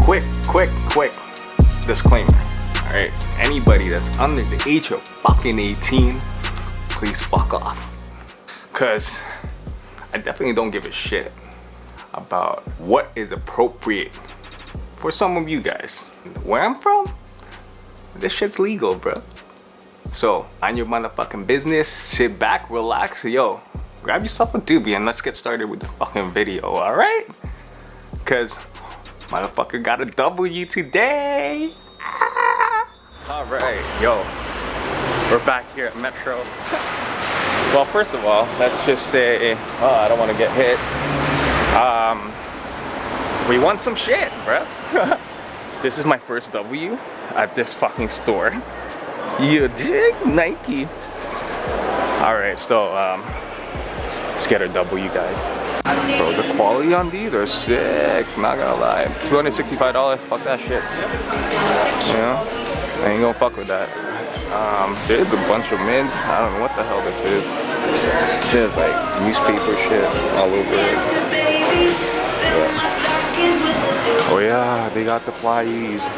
quick disclaimer. Alright, anybody that's under the age of fucking 18, please fuck off. Cause I definitely don't give a shit about what is appropriate for some of you guys. Where I'm from, this shit's legal, bro. So, mind your motherfucking business, sit back, relax, yo, grab yourself a doobie and let's get started with the fucking video, alright? Cause motherfucker got a W today. Alright, yo, we're back here at Metro. Well, first of all, let's just say, I don't want to get hit. We won some shit, bruh. This is my first W at this fucking store. You dig? Nike. Alright, so, let's get our W, guys. Bro, the quality on these are sick, not gonna lie. $265, fuck that shit. You know? I ain't gonna fuck with that. There's a bunch of mids. I don't know what the hell this is. There's like newspaper shit all over it. Yeah. Oh yeah, they got the flyees.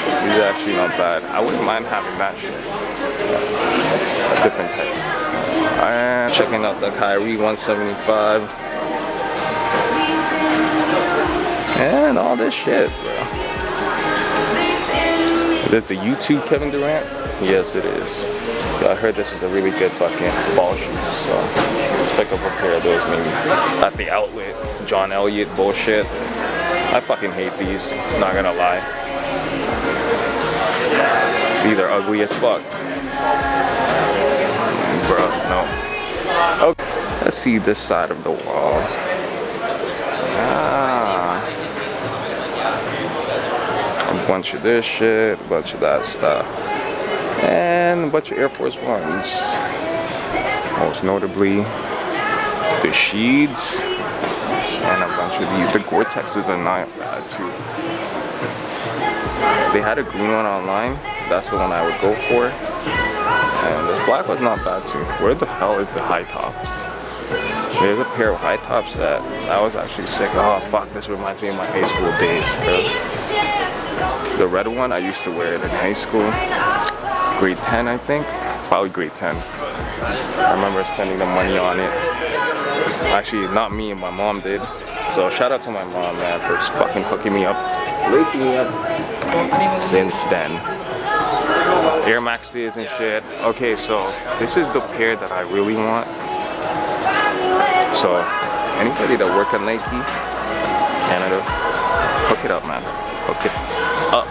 These are actually not bad. I wouldn't mind having that shit. A different type. And checking out the Kyrie 175. And all this shit, bro. Is this the YouTube Kevin Durant? Yes, it is. I heard this is a really good fucking ball shoe, so let's pick up a pair of those maybe. At the outlet, John Elliott bullshit. I fucking hate these, not gonna lie. These are ugly as fuck. Bruh, no. Okay, let's see this side of the wall. A bunch of this shit, a bunch of that stuff. And a bunch of Air Force Ones. Most notably, the Sheeds. And a bunch of these. The Gore-Texes are not bad too. They had a green one online. That's the one I would go for. And the black was not bad too. Where the hell is the high tops? There's a pair of high tops that was actually sick. Oh fuck, this reminds me of my high school days, bro. The red one, I used to wear it in high school. Grade 10, I think. Probably grade 10. I remember spending the money on it. Actually, not me, my mom did. So shout out to my mom, man, for fucking hooking me up. Lacing me up. Since then. Air Maxes and shit. Okay, so this is the pair that I really want. So anybody that work at Nike, Canada, hook it up, man. Hook it up.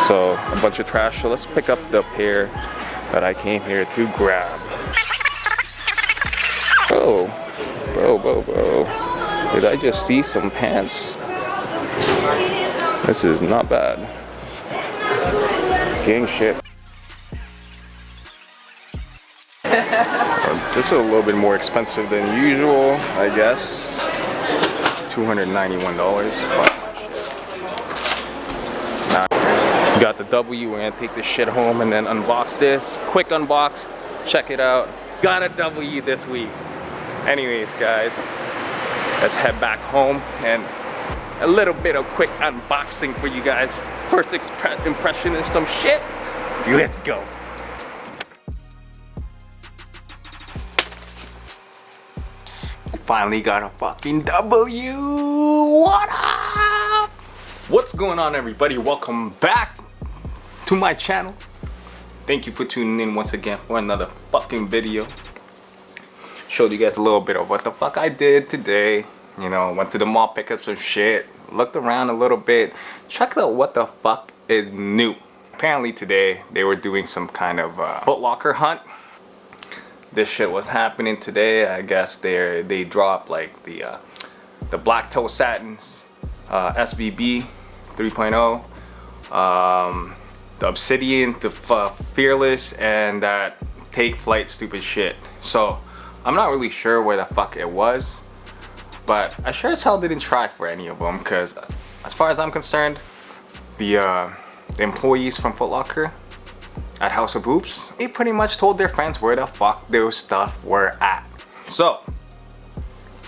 So a bunch of trash. So let's pick up the pair that I came here to grab. Oh, bro. Did I just see some pants? This is not bad. Gang shit. This is a little bit more expensive than usual, I guess. $291. Now, got the W. We're gonna take this shit home and then unbox this. Quick unbox. Check it out. Got a W this week. Anyways, guys, let's head back home and a little bit of quick unboxing for you guys. First impression is some shit. Let's go. Finally got a fucking W. What up? What's going on, everybody? Welcome back to my channel. Thank you for tuning in once again for another fucking video. Showed you guys a little bit of what the fuck I did today. You know, went to the mall, picked up some shit, looked around a little bit, checked out what the fuck is new. Apparently today they were doing some kind of Foot Locker hunt. This shit was happening today. I guess they dropped like the black toe satins, SBB 3.0, the Obsidian, the Fearless, and that Take Flight stupid shit. So I'm not really sure where the fuck it was, but I sure as hell didn't try for any of them, because as far as I'm concerned, the employees from Foot Locker at House of Hoops, they pretty much told their friends where the fuck those stuff were at. So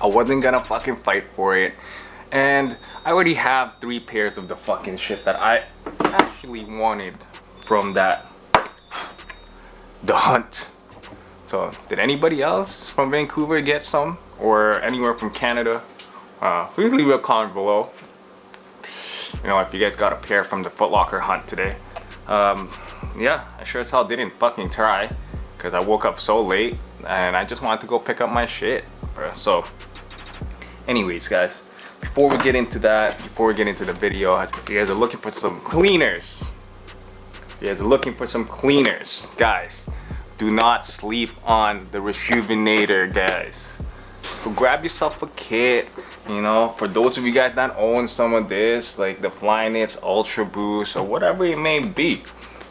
I wasn't gonna fucking fight for it. And I already have 3 pairs of the fucking shit that I actually wanted from the hunt. So did anybody else from Vancouver get some, or anywhere from Canada? Please leave a comment below. You know, if you guys got a pair from the Foot Locker hunt today. Yeah, I sure as hell didn't fucking try, because I woke up so late and I just wanted to go pick up my shit. So anyways, guys, before we get into that, before we get into the video, if you guys are looking for some cleaners, guys, do not sleep on the Rejuvenator, guys. So grab yourself a kit. You know, for those of you guys that own some of this, like the Flyknits Ultra Boost or whatever it may be,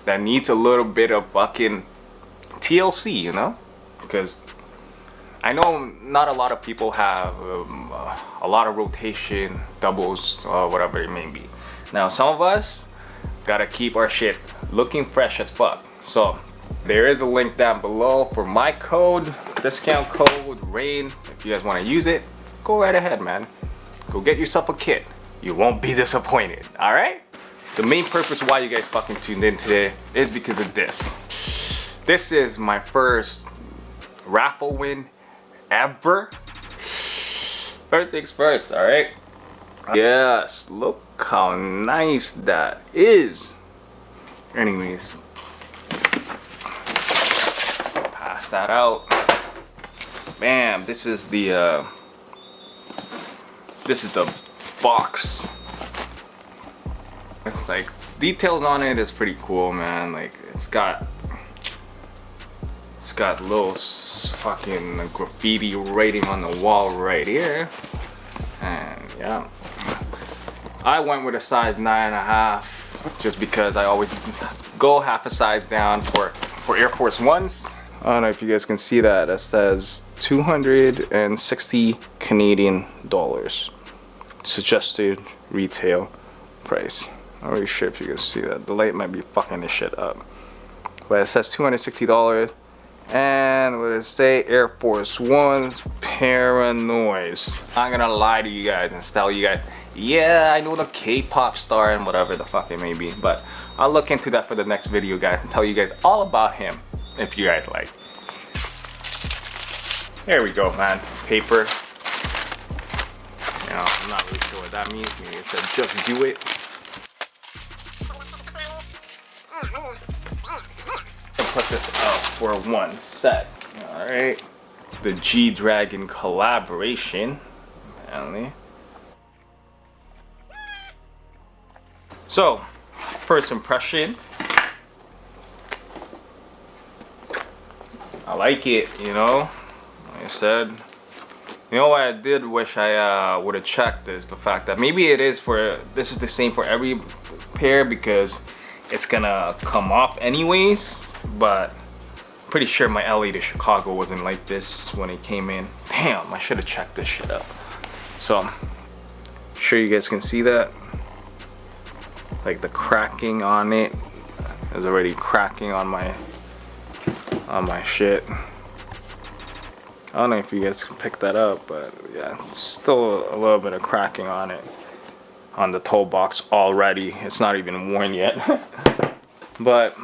that needs a little bit of fucking TLC, you know, because I know not a lot of people have a lot of rotation, doubles, or whatever it may be. Now, some of us gotta keep our shit looking fresh as fuck. So there is a link down below for my code, discount code RAIN. If you guys want to use it, go right ahead, man. Go get yourself a kit. You won't be disappointed, all right? The main purpose why you guys fucking tuned in today is because of this. This is my first raffle win ever. First things first, all right? Yes, look how nice that is. Anyways, pass that out. Bam, this is the box. It's like details on it is pretty cool, man. Like it's got little fucking graffiti writing on the wall right here. And yeah, I went with a size 9.5 just because I always go half a size down for Air Force Ones. I don't know if you guys can see that. It says 260 Canadian dollars suggested retail price. I'm not really sure if you can see that. The light might be fucking this shit up. But it says $260. And what does it say? Air Force Ones Paranoise. I'm not gonna lie to you guys and tell you guys, yeah, I know the K-pop star and whatever the fuck it may be. But I'll look into that for the next video, guys, and tell you guys all about him if you guys like. There we go, man. Paper. You know, I'm not really sure what that means. Maybe it said just do it. I'll put this out for one set. Alright. The Gdragon collaboration. Apparently. So, first impression. I like it, you know. Like I said, you know what I did wish I would have checked is the fact that maybe this is the same for every pair because it's gonna come off anyways, but I'm pretty sure my LA to Chicago wasn't like this when it came in. Damn, I should have checked this shit out. So I'm sure you guys can see that, like the cracking on it is already cracking on my shit. I don't know if you guys can pick that up, but yeah, it's still a little bit of cracking on it, on the toe box already. It's not even worn yet. But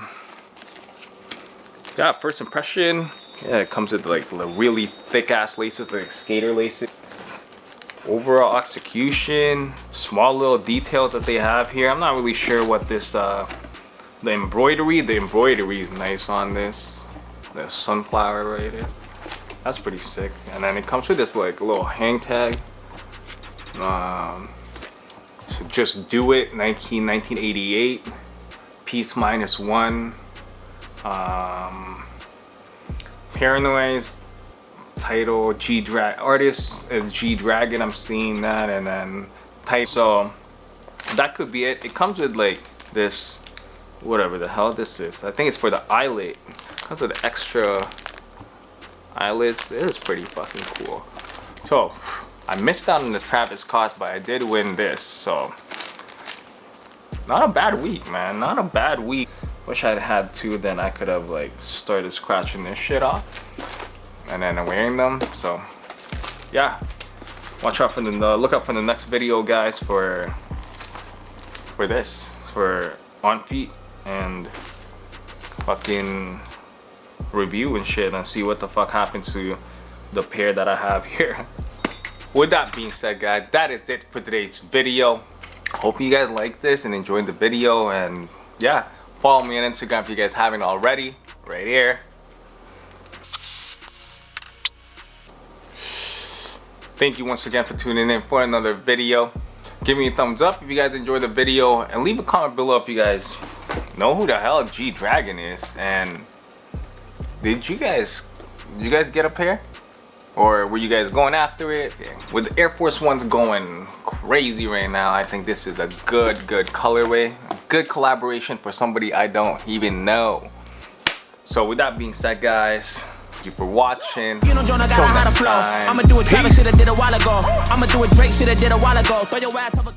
yeah, first impression, yeah, it comes with like the really thick ass laces, like skater laces. Overall execution, small little details that they have here. I'm not really sure what this the embroidery is nice on this. The sunflower right here. That's pretty sick. And then it comes with this like little hang tag. So just do it, 1988. PEACEMINUSONE. Paranoise. Title Gdragon. Artist is Gdragon. I'm seeing that. And then title. So that could be it. It comes with like this, whatever the hell this is. I think it's for the eyelid. It comes with extra eyelids. It is pretty fucking cool. So I missed out on the Travis Scott, but I did win this. So not a bad week, man. Not a bad week. Wish I'd had two, then I could have like started scratching this shit off and then wearing them. So yeah, Watch out for the look out for the next video, guys, for on feet and fucking review and shit, and see what the fuck happens to the pair that I have here. With that being said, guys, that is it for today's video. Hope you guys liked this and enjoyed the video, and yeah, follow me on Instagram if you guys haven't already, right here. Thank you once again for tuning in for another video. Give me a thumbs up if you guys enjoyed the video, and leave a comment below if you guys know who the hell Gdragon is, and did you guys get a pair, or were you guys going after it? With the Air Force Ones going crazy right now, I think this is a good colorway, good collaboration for somebody I don't even know. So with that being said, guys, thank you for watching. You know, Jonah got how to flow. I'ma do a Travis shit I did a while ago. I'ma do a Drake shit I did a while ago. Throw your ass up a